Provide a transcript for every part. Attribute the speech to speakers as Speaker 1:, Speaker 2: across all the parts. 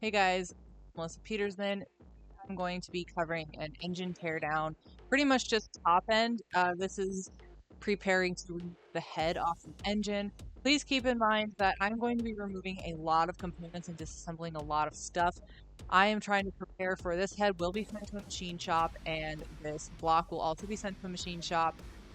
Speaker 1: Hey guys, Melissa Petersman. I'm going to be covering an engine teardown, pretty much just top end. This is preparing to remove the head off the engine. Please keep in mind that I'm going to be removing a lot of components and disassembling a lot of stuff. I am trying to prepare for this head will be sent to a machine shop, and this block will also be sent to a machine shop,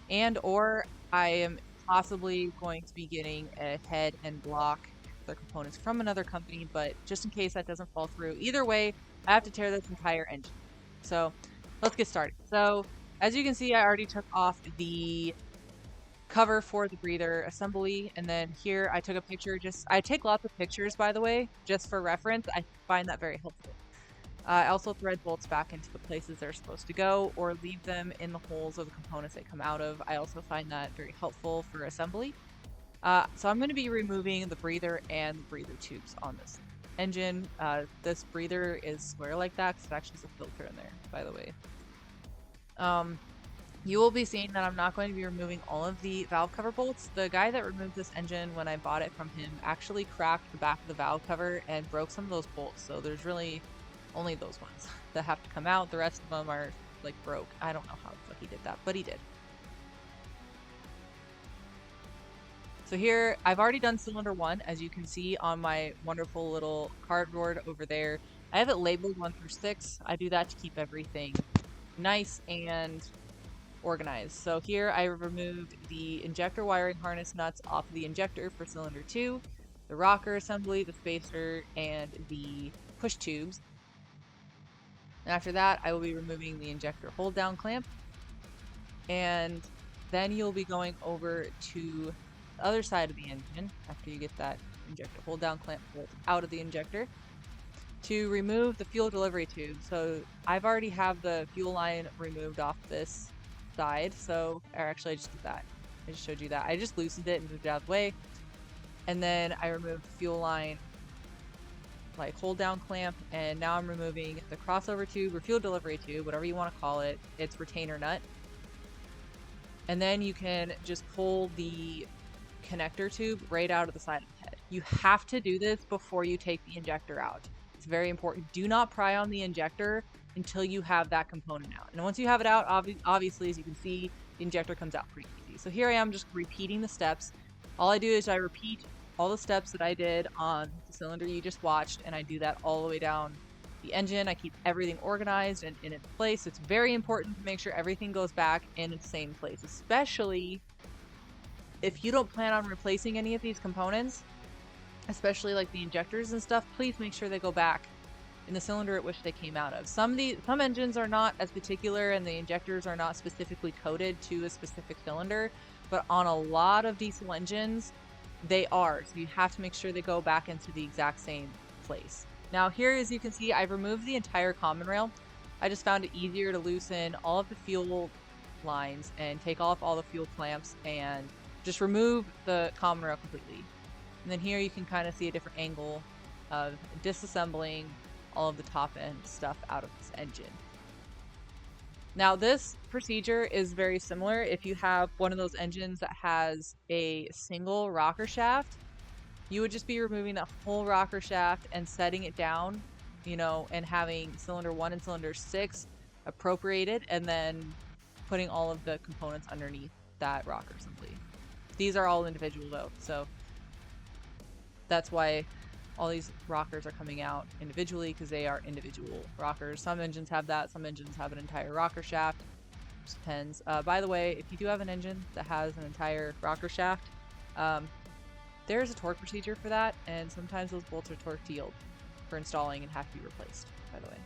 Speaker 1: and or I am possibly going to be getting a head and block their components from another company, but just in case that doesn't fall through, either way, I have to tear this entire engine. So let's get started. So as you can see, I already took off the cover for the breather assembly, and then here I took a picture. I take lots of pictures, by the way, just for reference. I find that very helpful. I also thread bolts back into the places they're supposed to go, or leave them in the holes of the components they come out of. I also find that very helpful for assembly. So I'm going to be removing the breather and the breather tubes on this engine. This breather is square like that because it actually has a filter in there, by the way. You will be seeing that I'm not going to be removing all of the valve cover bolts. The guy that removed this engine when I bought it from him actually cracked the back of the valve cover and broke some of those bolts. So there's really only those ones that have to come out. The rest of them are like broke. I don't know how the fuck he did that, but he did. So here, I've already done cylinder 1, as you can see on my wonderful little cardboard over there. I have it labeled 1 through 6. I do that to keep everything nice and organized. So here I removed the injector wiring harness nuts off of the injector for cylinder 2, the rocker assembly, the spacer, and the push tubes. And after that, I will be removing the injector hold down clamp. And then you'll be going over to the other side of the engine after you get that injector hold down clamp bolt out of the injector to remove the fuel delivery tube. So I've already have the fuel line removed off this side. So, or actually I just did that. I just showed you that. I just loosened it and moved it out of the way. And then I removed the fuel line like hold down clamp, and now I'm removing the crossover tube or fuel delivery tube, whatever you want to call it. It's retainer nut. And then you can just pull the connector tube right out of the side of the head. You have to do this before you take the injector out. It's very important. Do not pry on the injector until you have that component out. And once you have it out, obviously, as you can see, the injector comes out pretty easy. So here I am just repeating the steps. All I do is I repeat all the steps that I did on the cylinder you just watched, and I do that all the way down the engine. I keep everything organized and in its place. It's very important to make sure everything goes back in its same place, especially if you don't plan on replacing any of these components, especially like the injectors and stuff. Please make sure they go back in the cylinder at which they came out of. Some engines are not as particular, and the injectors are not specifically coded to a specific cylinder, but on a lot of diesel engines, they are. So you have to make sure they go back into the exact same place. Now here, as you can see, I've removed the entire common rail. I just found it easier to loosen all of the fuel lines and take off all the fuel clamps and just remove the common rail completely. And then here you can kind of see a different angle of disassembling all of the top end stuff out of this engine. Now this procedure is very similar if you have one of those engines that has a single rocker shaft. You would just be removing that whole rocker shaft and setting it down, and having cylinder 1 and cylinder 6 appropriated, and then putting all of the components underneath that rocker assembly. These are all individual though, so that's why all these rockers are coming out individually, because they are individual rockers. Some engines have that, some engines have an entire rocker shaft. Just depends. By the way, if you do have an engine that has an entire rocker shaft, there's a torque procedure for that, and sometimes those bolts are torque to yield for installing and have to be replaced, by the way.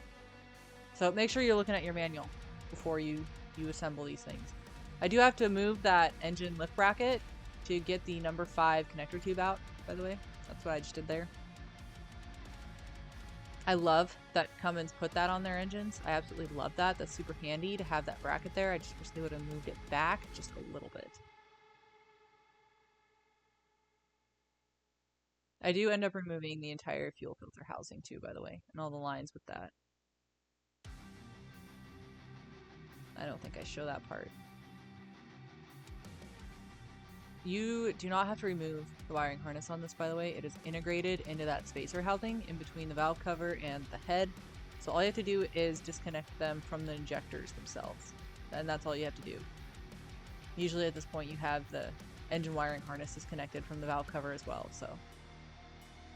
Speaker 1: So make sure you're looking at your manual before you assemble these things. I do have to move that engine lift bracket to get the number 5 connector tube out, by the way. That's what I just did there. I love that Cummins put that on their engines. I absolutely love that. That's super handy to have that bracket there. I just wish they would have moved it back just a little bit. I do end up removing the entire fuel filter housing too, by the way, and all the lines with that. I don't think I show that part. You do not have to remove the wiring harness on this, by the way. It is integrated into that spacer housing in between the valve cover and the head. So all you have to do is disconnect them from the injectors themselves. And that's all you have to do. Usually at this point you have the engine wiring harness disconnected from the valve cover as well. So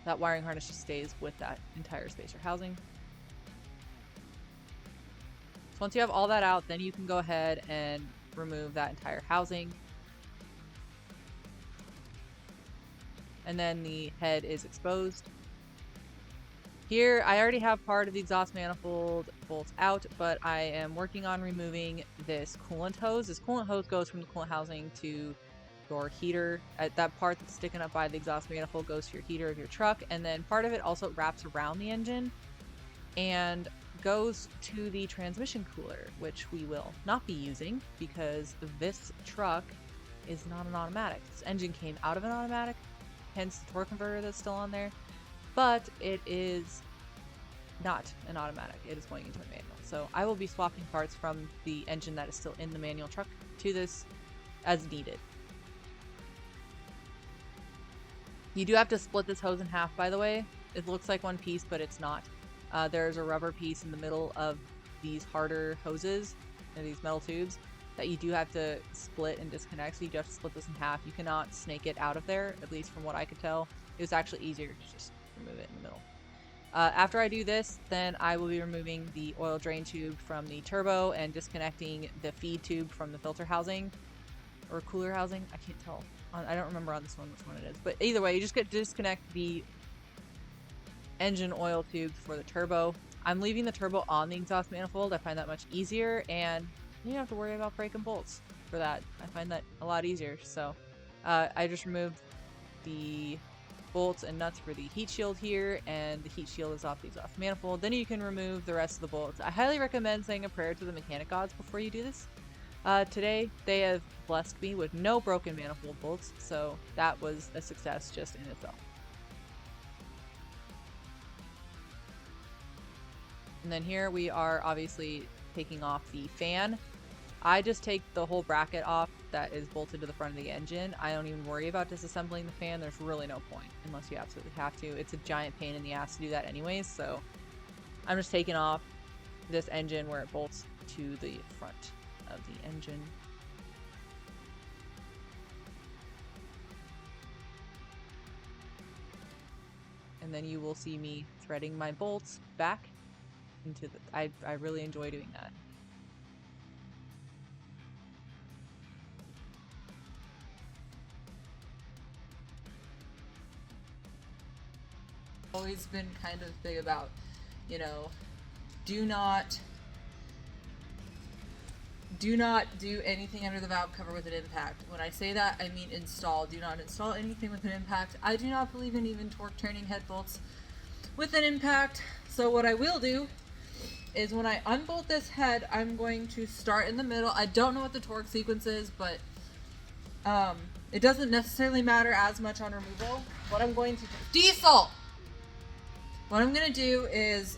Speaker 1: that wiring harness just stays with that entire spacer housing. So once you have all that out, then you can go ahead and remove that entire housing. And then the head is exposed. Here, I already have part of the exhaust manifold bolts out, but I am working on removing this coolant hose. This coolant hose goes from the coolant housing to your heater. That part that's sticking up by the exhaust manifold goes to your heater of your truck, and then part of it also wraps around the engine and goes to the transmission cooler, which we will not be using because this truck is not an automatic. This engine came out of an automatic, hence the torque converter that's still on there. But it is not an automatic. It is going into a manual. So I will be swapping parts from the engine that is still in the manual truck to this as needed. You do have to split this hose in half, by the way. It looks like one piece, but it's not. There's a rubber piece in the middle of these harder hoses and these metal tubes that you do have to split and disconnect. So you do have to split this in half. You cannot snake it out of there, at least from what I could tell. It was actually easier to just remove it in the middle. After I do this, then I will be removing the oil drain tube from the turbo and disconnecting the feed tube from the filter housing or cooler housing. I can't tell. I don't remember on this one which one it is. But either way, you just get to disconnect the engine oil tube for the turbo. I'm leaving the turbo on the exhaust manifold. I find that much easier, and you don't have to worry about breaking bolts for that. I find that a lot easier. So I just removed the bolts and nuts for the heat shield here, and the heat shield is off the exhaust manifold. Then you can remove the rest of the bolts. I highly recommend saying a prayer to the mechanic gods before you do this. Today they have blessed me with no broken manifold bolts, so that was a success just in itself. And then here we are obviously taking off the fan. I just take the whole bracket off that is bolted to the front of the engine. I don't even worry about disassembling the fan. There's really no point unless you absolutely have to. It's a giant pain in the ass to do that anyways, so I'm just taking off this engine where it bolts to the front of the engine. And then you will see me threading my bolts back into the... I really enjoy doing that. Always been kind of big about, you know, do not do anything under the valve cover with an impact. When I say that, I mean install. Do not install anything with an impact. I do not believe in even torque turning head bolts with an impact. So what I will do is when I unbolt this head, I'm going to start in the middle. I don't know what the torque sequence is, but it doesn't necessarily matter as much on removal. What I'm going to do... Diesel! What I'm going to do is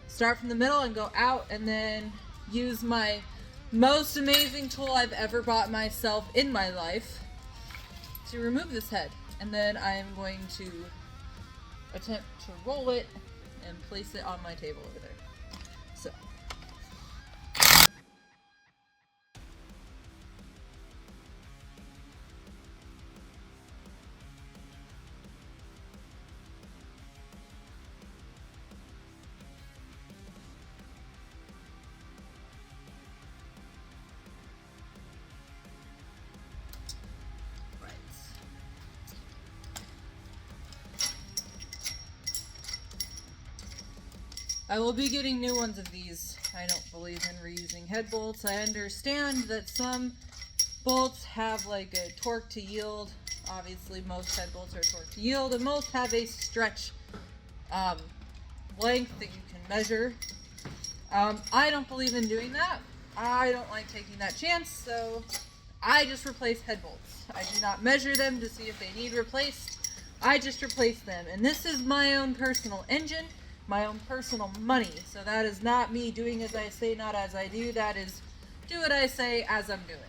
Speaker 1: start from the middle and go out, and then use my most amazing tool I've ever bought myself in my life to remove this head. And then I'm going to attempt to roll it and place it on my table over there. So. I will be getting new ones of these. I don't believe in reusing head bolts. I understand that some bolts have like a torque to yield. Obviously most head bolts are torque to yield, and most have a stretch length that you can measure. I don't believe in doing that. I don't like taking that chance, so I just replace head bolts. I do not measure them to see if they need replaced. I just replace them. And this is my own personal engine, my own personal money. So that is not me doing as I say, not as I do. That is do what I say as I'm doing.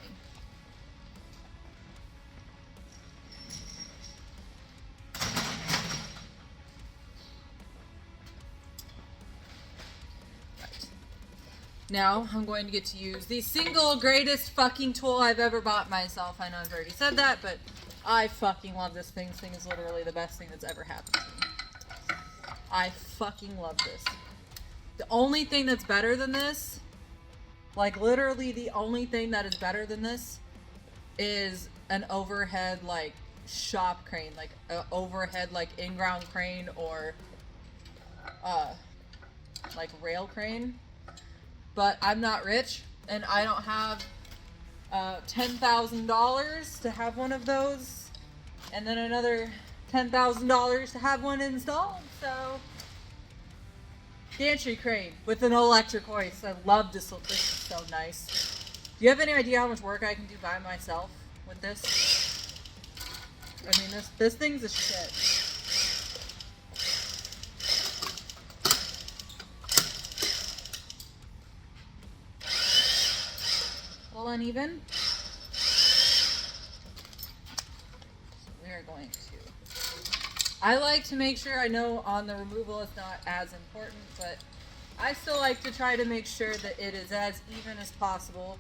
Speaker 2: Now, I'm going to get to use the single greatest fucking tool I've ever bought myself. I know I've already said that, but I fucking love this thing. This thing is literally the best thing that's ever happened to me. I fucking love this. The only thing that's better than this, like literally the only thing that is better than this, is an overhead, like, shop crane. Like, an overhead, like, in-ground crane or, like, rail crane. But I'm not rich, and I don't have $10,000 to have one of those, and then another $10,000 to have one installed. So, gantry crane with an electric hoist. I love this. This is so nice. Do you have any idea how much work I can do by myself with this? I mean, this thing's a shit. Uneven. So we are going to. I like to make sure, I know on the removal it's not as important, but I still like to try to make sure that it is as even as possible.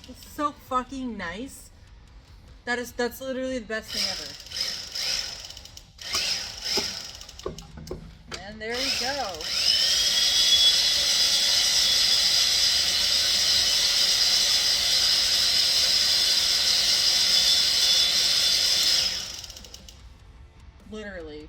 Speaker 2: It's so fucking nice. That's literally the best thing ever. And there we go. Literally.